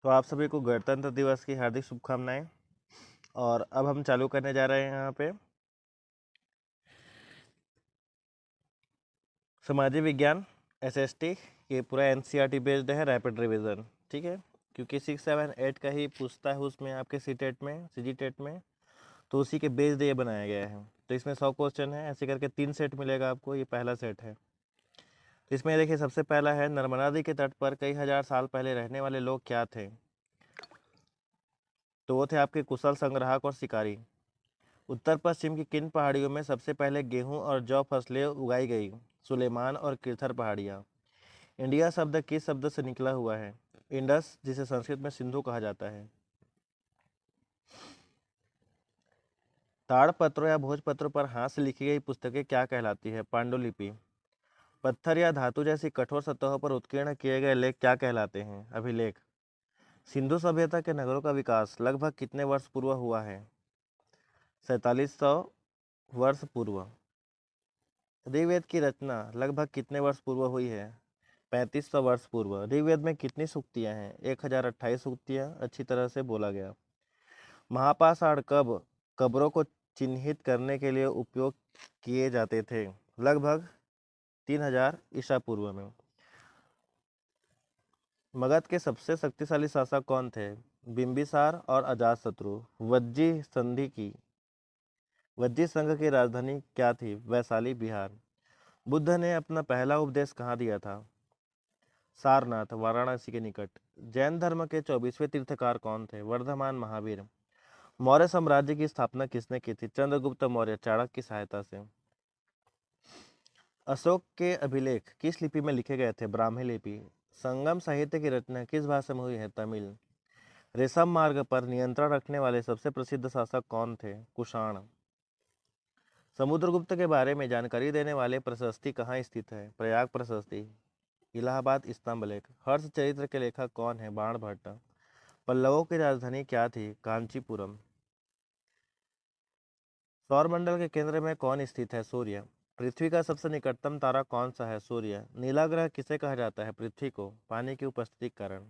तो आप सभी को गणतंत्र दिवस की हार्दिक शुभकामनाएं। और अब हम चालू करने जा रहे हैं यहाँ पे सामाजिक विज्ञान एसएसटी ये पूरा एनसीईआरटी बेस्ड है, रैपिड रिवीजन। ठीक है, क्योंकि 6, 7, 8 का ही पूछता है उसमें आपके सी टेट में, सीजी टेट में, तो उसी के बेस्ड ये बनाया गया है। तो इसमें 100 क्वेश्चन है, ऐसे करके 3 सेट मिलेगा आपको। ये पहला सेट है। तो इसमें देखिए, सबसे पहला है नर्मदा नदी के तट पर कई हजार साल पहले रहने वाले लोग क्या थे। तो वो थे आपके कुशल संग्राहक और शिकारी। उत्तर पश्चिम की किन पहाड़ियों में सबसे पहले गेहूं और जौ फसलें उगाई गई। सुलेमान और किरथर पहाड़ियाँ। इंडिया शब्द किस शब्द से निकला हुआ है। इंडस, जिसे संस्कृत में सिंधु कहा जाता है। ताड़पत्रों या भोजपत्रों पर हाथ से लिखी गई पुस्तकें क्या कहलाती है। पांडुलिपि। पत्थर या धातु जैसी कठोर सतहों पर उत्कीर्ण किए गए लेख क्या कहलाते हैं। अभिलेख। सिंधु सभ्यता के नगरों का विकास लगभग कितने वर्ष पूर्व हुआ है। 4700 वर्ष पूर्व। ऋग्वेद की रचना लगभग कितने वर्ष पूर्व हुई है। 3500 वर्ष पूर्व। ऋग्वेद में कितनी सूक्तियाँ हैं। 1028 सूक्तियाँ अच्छी तरह से बोला गया। महापाषाण कब कब्रों को चिन्हित करने के लिए उपयोग किए जाते थे। लगभग 3000 ईसा पूर्व में। मगध के सबसे शक्तिशाली शासक कौन थे। बिंबिसार और अजातशत्रु। वज्जी संघ की राजधानी क्या थी। वैशाली, बिहार। बुद्ध ने अपना पहला उपदेश कहाँ दिया था। सारनाथ, वाराणसी के निकट। जैन धर्म के 24वें तीर्थकार कौन थे। वर्धमान महावीर। मौर्य साम्राज्य की स्थापना किसने की थी। चंद्रगुप्त मौर्य, चाणक्य की सहायता से। अशोक के अभिलेख किस लिपि में लिखे गए थे। ब्राह्मी लिपि। संगम साहित्य की रचना किस भाषा में हुई है। तमिल। रेशम मार्ग पर नियंत्रण रखने वाले सबसे प्रसिद्ध शासक कौन थे। कुषाण। समुद्रगुप्त के बारे में जानकारी देने वाले प्रशस्ति कहाँ स्थित है। प्रयाग प्रशस्ति, इलाहाबाद, स्तंभलेख। हर्ष चरित्र के लेखक कौन है। बाणभट्ट। पल्लवों की राजधानी क्या थी। कांचीपुरम। सौरमंडल के केंद्र में कौन स्थित है। सूर्य। पृथ्वी का सबसे निकटतम तारा कौन सा है। सूर्य। नीला ग्रह किसे कहा जाता है। पृथ्वी को, पानी की उपस्थिति के कारण।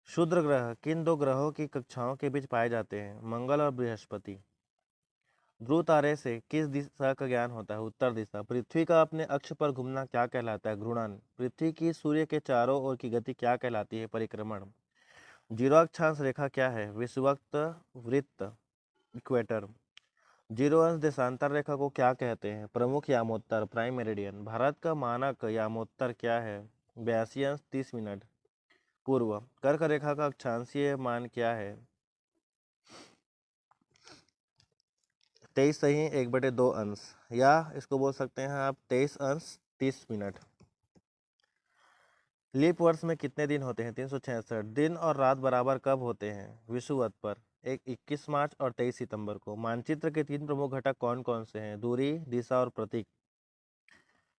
क्षुद्र ग्रह किन दो ग्रहों की कक्षाओं के बीच पाए जाते हैं। मंगल और बृहस्पति। ध्रुव तारे से किस दिशा का ज्ञान होता है। उत्तर दिशा। पृथ्वी का अपने अक्ष पर घूमना क्या कहलाता है। घूर्णन। पृथ्वी की सूर्य के चारों ओर की गति क्या कहलाती है। परिक्रमण। जीरो अक्षांश रेखा क्या है। विषुवत वृत्त, इक्वेटर। जीरो अंश देशांतर रेखा को क्या कहते हैं। प्रमुख यामोत्तर, प्राइम मेरिडियन। भारत का मानक यामोत्तर क्या है। 82 अंश 30 मिनट पूर्व। कर्क रेखा का अक्षांशीय मान क्या है। 23 सही 1/2 अंश, या इसको बोल सकते हैं आप 23 अंश 30 मिनट। लीप वर्ष में कितने दिन होते हैं। 366। दिन और रात बराबर कब होते हैं। विषुवत पर 21 मार्च और 23 सितंबर को। मानचित्र के 3 प्रमुख घटक कौन कौन से हैं। दूरी, दिशा और प्रतीक।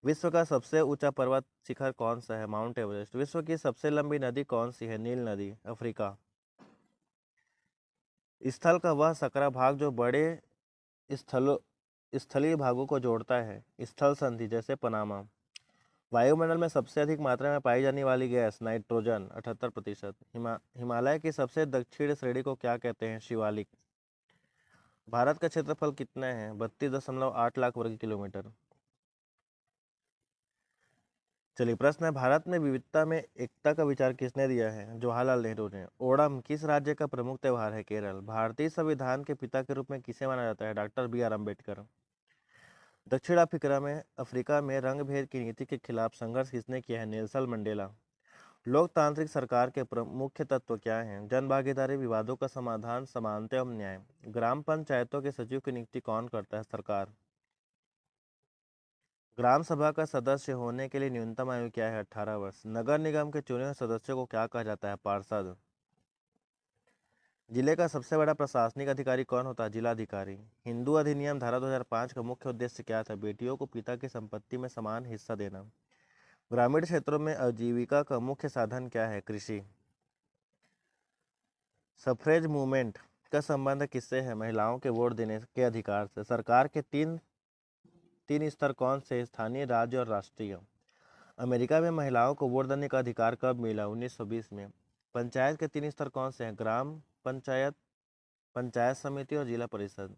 विश्व का सबसे ऊंचा पर्वत शिखर कौन सा है। Mount Everest. विश्व की सबसे लंबी नदी कौन सी है। नील नदी, अफ्रीका। स्थल का वह सकरा भाग जो बड़े स्थलों स्थलीय भागों को जोड़ता है। स्थल संधि, जैसे पनामा। वायुमंडल में सबसे अधिक मात्रा में पाई जाने वाली गैस नाइट्रोजन 78%। हिमालय की सबसे दक्षिण श्रेणी को क्या कहते हैं। शिवालिक। भारत का क्षेत्रफल कितना है। 32.8 लाख वर्ग किलोमीटर। चलिए, प्रश्न है, भारत में विविधता में एकता का विचार किसने दिया है। जवाहरलाल नेहरू ने। ओणम किस राज्य का प्रमुख त्योहार है। केरल। भारतीय संविधान के पिता के रूप में किसे माना जाता है। Doctor BR Ambedkar. दक्षिण अफ्रीका में रंग भेद की नीति के खिलाफ संघर्ष किसने किया है। Nelson Mandela. लोकतांत्रिक सरकार के मुख्य तत्व क्या हैं। जन भागीदारी, विवादों का समाधान, समानता एवं न्याय। ग्राम पंचायतों के सचिव की नियुक्ति कौन करता है। सरकार। ग्राम सभा का सदस्य होने के लिए न्यूनतम आयु क्या है। 18 वर्ष। नगर निगम के चुने हुए सदस्यों को क्या कहा जाता है। पार्षद। जिले का सबसे बड़ा प्रशासनिक अधिकारी कौन होता है। जिलाधिकारी। हिंदू अधिनियम धारा 2005 का मुख्य उद्देश्य क्या था। बेटियों को पिता की संपत्ति में समान हिस्सा देना। ग्रामीण क्षेत्रों में आजीविका का मुख्य साधन क्या है। कृषि। सफ्रेज मूवमेंट का संबंध किससे है। महिलाओं के वोट देने के अधिकार से। सरकार के तीन तीन स्तर कौन से। स्थानीय, राज्य और राष्ट्रीय। अमेरिका में महिलाओं को वोट देने का अधिकार कब मिला। 1920 में। पंचायत के 3 स्तर कौन से हैं? ग्राम पंचायत, पंचायत समिति और जिला परिषद।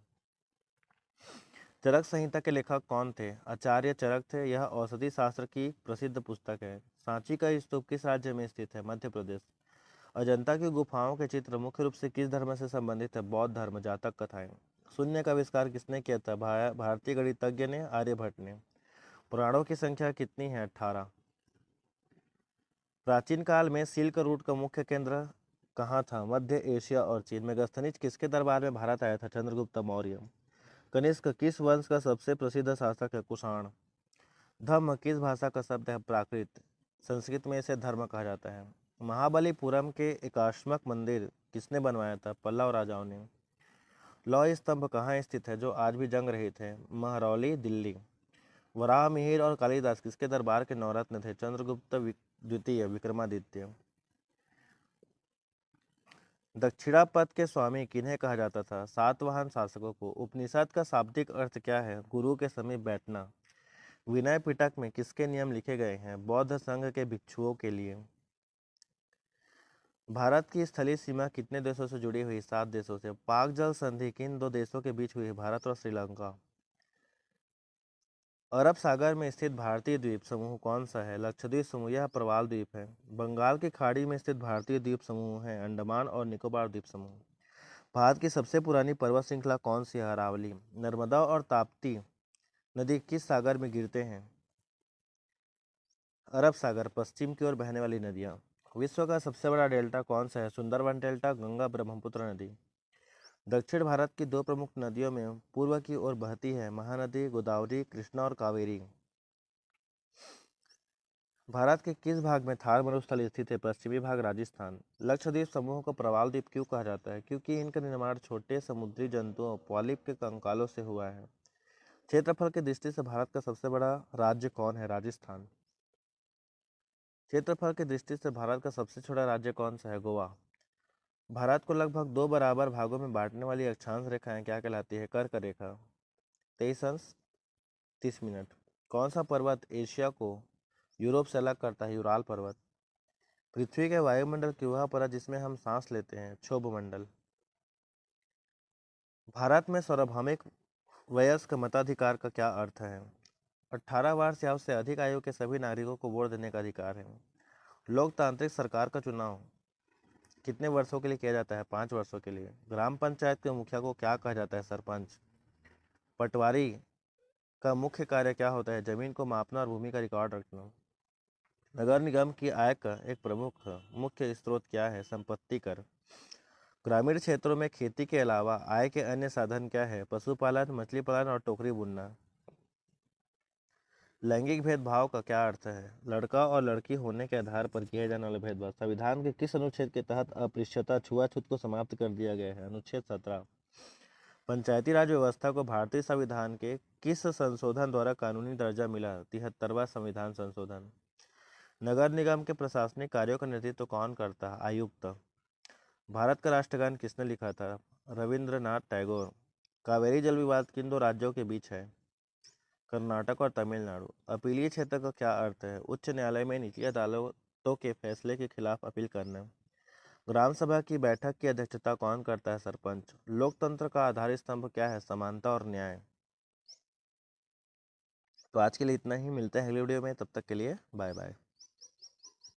चरक संहिता के लेखक कौन थे? आचार्य चरक थे। यह औषधि शास्त्र की प्रसिद्ध पुस्तक है। सांची का स्तूप किस राज्य में स्थित है? मध्य प्रदेश। अजंता की गुफाओं के चित्र मुख्य रूप से किस धर्म से संबंधित है? बौद्ध धर्म। जातक कथाएं। शून्य का आविष्कार किसने किया था? भारतीय गणितज्ञ ने, आर्यभट्ट ने। पुराणों की संख्या कितनी है? 18। प्राचीन काल में सिल्क रूट का मुख्य केंद्र कहाँ था? मध्य एशिया और चीन। मेगास्थनीज किसके दरबार में भारत आया था? चंद्रगुप्त मौर्य। कनिष्क किस वंश का सबसे प्रसिद्ध शासक है? कुषाण। धम्म किस भाषा का शब्द है? प्राकृत। संस्कृत में इसे धर्म कहा जाता है। महाबलीपुरम के एकाश्मक मंदिर किसने बनवाया था? पल्लव राजाओं ने। लौह स्तंभ कहाँ स्थित है जो आज भी जंग रहित है? महरौली, दिल्ली। वराह मिहिर और कालिदास किसके दरबार के नवरत्न थे? चंद्रगुप्त द्वितीय, विक्रमादित्य। दक्षिणापथ के स्वामी किन्हें कहा जाता था? सातवाहन शासकों को। उपनिषद का शाब्दिक अर्थ क्या है? गुरु के समीप बैठना। विनय पिटक में किसके नियम लिखे गए हैं? बौद्ध संघ के भिक्षुओं के लिए। भारत की स्थलीय सीमा कितने देशों से जुड़ी हुई? 7 देशों से। पाक जल संधि किन 2 देशों के बीच हुई? भारत और श्रीलंका। अरब सागर में स्थित भारतीय द्वीप समूह कौन सा है? लक्षद्वीप समूह। यह प्रवाल द्वीप है। बंगाल की खाड़ी में स्थित भारतीय द्वीप समूह है अंडमान और निकोबार द्वीप समूह। भारत की सबसे पुरानी पर्वत श्रृंखला कौन सी है? अरावली। नर्मदा और ताप्ती नदी किस सागर में गिरते हैं? अरब सागर। पश्चिम की ओर बहने वाली नदियाँ। विश्व का सबसे बड़ा डेल्टा कौन सा है? सुंदरबन डेल्टा, गंगा ब्रह्मपुत्र नदी। दक्षिण भारत की 2 प्रमुख नदियों में पूर्व की ओर बहती है महानदी गोदावरी, कृष्णा और कावेरी। भारत के किस भाग में थार मरुस्थल स्थित है? पश्चिमी भाग, राजस्थान। लक्षद्वीप समूह को प्रवाल द्वीप क्यों कहा जाता है? क्योंकि इनका निर्माण छोटे समुद्री जंतुओं पॉलिप के कंकालों से हुआ है। क्षेत्रफल की दृष्टि से भारत का सबसे बड़ा राज्य कौन है? राजस्थान। क्षेत्रफल की दृष्टि से भारत का सबसे छोटा राज्य कौन सा है? गोवा। भारत को लगभग 2 बराबर भागों में बांटने वाली अक्षांश रेखाएं क्या कहलाती है? कर्क रेखा। 23 अंश 30 मिनट। कौन सा पर्वत एशिया को यूरोप से अलग करता है? यूराल पर्वत। पृथ्वी के वायुमंडल की वह परत जिसमें हम सांस लेते हैं? क्षोभमंडल। भारत में सार्वभौमिक वयस्क मताधिकार का क्या अर्थ है? 18 वर्ष या उससे अधिक आयु के सभी नागरिकों को वोट देने का अधिकार है। लोकतांत्रिक सरकार का चुनाव कितने वर्षों के लिए किया जाता है? 5 वर्षों के लिए। ग्राम पंचायत के मुखिया को क्या कहा जाता है? सरपंच। पटवारी का मुख्य कार्य क्या होता है? जमीन को मापना और भूमि का रिकॉर्ड रखना। नगर निगम की आय का एक प्रमुख मुख्य स्रोत क्या है? संपत्ति कर। ग्रामीण क्षेत्रों में खेती के अलावा आय के अन्य साधन क्या है? पशुपालन, मछली पालन और टोकरी बुनना। लैंगिक भेदभाव का क्या अर्थ है? लड़का और लड़की होने के आधार पर किया जाने वाला भेदभाव। संविधान के किस अनुच्छेद के तहत अस्पृश्यता छुआछूत को समाप्त कर दिया गया है? अनुच्छेद 17। पंचायती राज व्यवस्था को भारतीय संविधान के किस संशोधन द्वारा कानूनी दर्जा मिला? 73वां संविधान संशोधन। नगर निगम के प्रशासनिक कार्यों का नेतृत्व कौन करता है? आयुक्त। भारत का राष्ट्रगान किसने लिखा था? रविंद्रनाथ टैगोर। कावेरी जल विवाद किन 2 राज्यों के बीच है? कर्नाटक और तमिलनाडु। अपीलीय क्षेत्र का क्या अर्थ है? उच्च न्यायालय में निचली अदालतों के फैसले के खिलाफ अपील करना। ग्राम सभा की बैठक की अध्यक्षता कौन करता है? सरपंच। लोकतंत्र का आधार स्तंभ क्या है? समानता और न्याय। तो आज के लिए इतना ही। मिलते हैं अगले वीडियो में, तब तक के लिए बाय बाय।